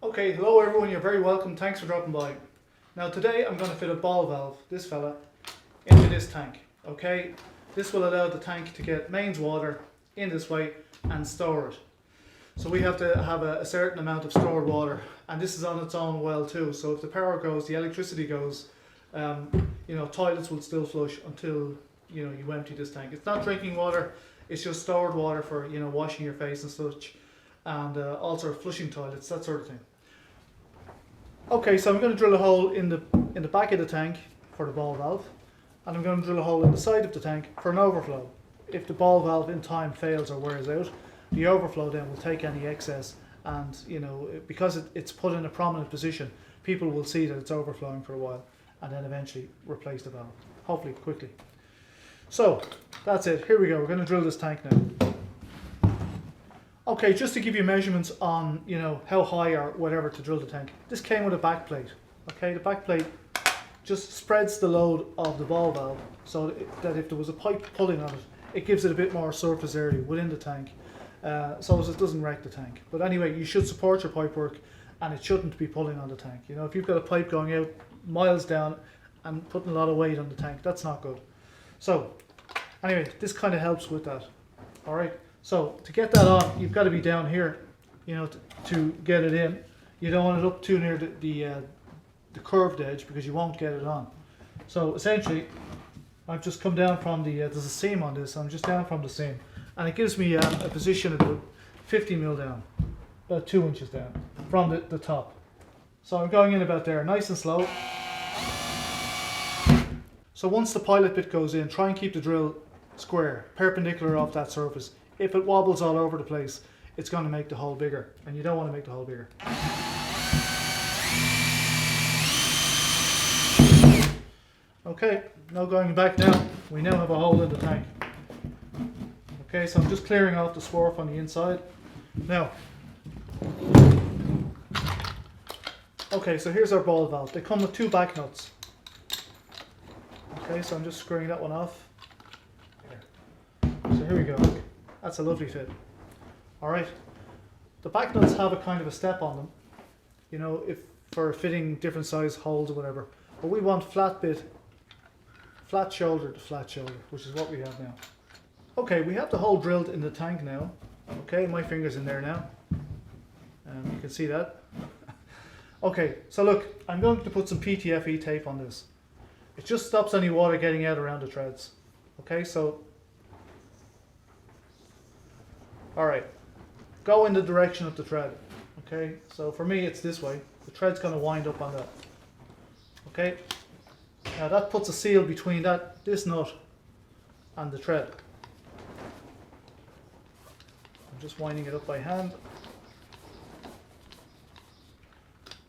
Okay, hello everyone, you're very welcome, thanks for dropping by. Now today I'm going to fit a ball valve, this fella, into this tank, okay? This will allow the tank to get mains water in this way and store it. So we have to have a certain amount of stored water, and this is on its own well too, so if the power goes, the electricity goes, toilets will still flush until you empty this tank. It's not drinking water, it's just stored water for washing your face and such, and also flushing toilets, that sort of thing. Okay, so I'm going to drill a hole in the back of the tank for the ball valve, and I'm going to drill a hole in the side of the tank for an overflow. If the ball valve in time fails or wears out, the overflow then will take any excess, and because it's put in a prominent position, people will see that it's overflowing for a while and then eventually replace the valve, hopefully quickly. So that's it, here we go, we're going to drill this tank now. Okay, just to give you measurements on how high or whatever to drill the tank. This came with a back plate. Okay, the back plate just spreads the load of the ball valve so that if there was a pipe pulling on it, it gives it a bit more surface area within the tank, so as it doesn't wreck the tank. But anyway, you should support your pipe work, and it shouldn't be pulling on the tank. If you've got a pipe going out miles down and putting a lot of weight on the tank, that's not good. So anyway, this kind of helps with that. All right. So to get that on, you've got to be down here, to get it in. You don't want it up too near the curved edge because you won't get it on. So essentially, I've just come down from there's a seam on this, I'm just down from the seam. And it gives me a position about 50 mil down, about 2 inches down from the top. So I'm going in about there, nice and slow. So once the pilot bit goes in, try and keep the drill square, perpendicular off that surface. If it wobbles all over the place, it's going to make the hole bigger, and you don't want to make the hole bigger. Okay, no going back now. We now have a hole in the tank. Okay, so I'm just clearing off the swarf on the inside. Now, okay, so here's our ball valve. They come with 2 back nuts. Okay, so I'm just screwing that one off. So here we go. That's a lovely fit. Alright, the back nuts have a kind of a step on them, if for fitting different size holes or whatever. But we want flat shoulder to flat shoulder, which is what we have now. Okay, we have the hole drilled in the tank now. Okay, my finger's in there now. You can see that. Okay, so look, I'm going to put some PTFE tape on this. It just stops any water getting out around the threads. Okay, so alright, go in the direction of the thread. Okay, so for me it's this way. The thread's going to wind up on that. Okay, now that puts a seal between this nut and the thread. I'm just winding it up by hand.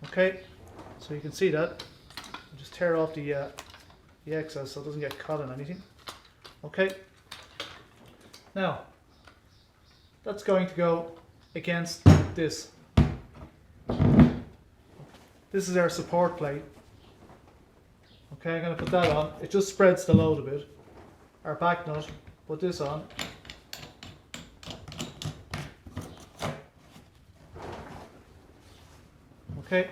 Okay, so you can see that. I'll just tear off the excess so it doesn't get caught in anything. Okay, now that's going to go against this. This is our support plate. Okay, I'm going to put that on. It just spreads the load a bit. Our back nut, put this on. Okay,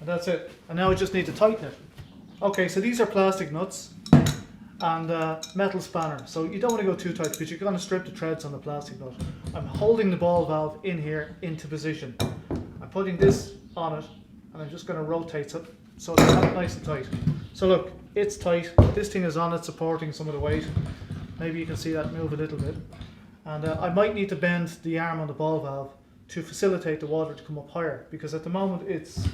and that's it. And now we just need to tighten it. Okay, so these are plastic nuts and metal spanner. So you don't want to go too tight because you're going to strip the threads on the plastic nut. I'm holding the ball valve in here into position. I'm putting this on it and I'm just going to rotate it so it's nice and tight. So look, it's tight. This thing is on it, supporting some of the weight. Maybe you can see that move a little bit. And I might need to bend the arm on the ball valve to facilitate the water to come up higher, because at the moment it's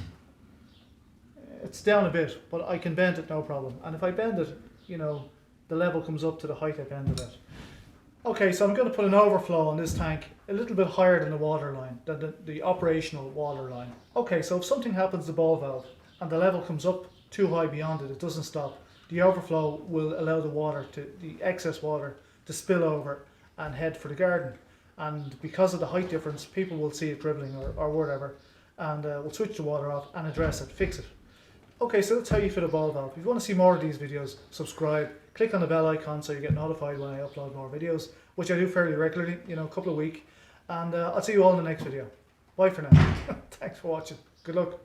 down a bit, but I can bend it no problem. And if I bend it, the level comes up to the height I bended it. Okay, so I'm going to put an overflow on this tank a little bit higher than the water line, than the operational water line. Okay, so if something happens to the ball valve and the level comes up too high beyond it, it doesn't stop. The overflow will allow the excess water to spill over and head for the garden. And because of the height difference, people will see it dribbling or whatever, and will switch the water off and address it, fix it. Okay, so that's how you fit a ball valve. If you want to see more of these videos, subscribe, click on the bell icon so you get notified when I upload more videos, which I do fairly regularly, a couple a week. And I'll see you all in the next video. Bye for now. Thanks for watching. Good luck.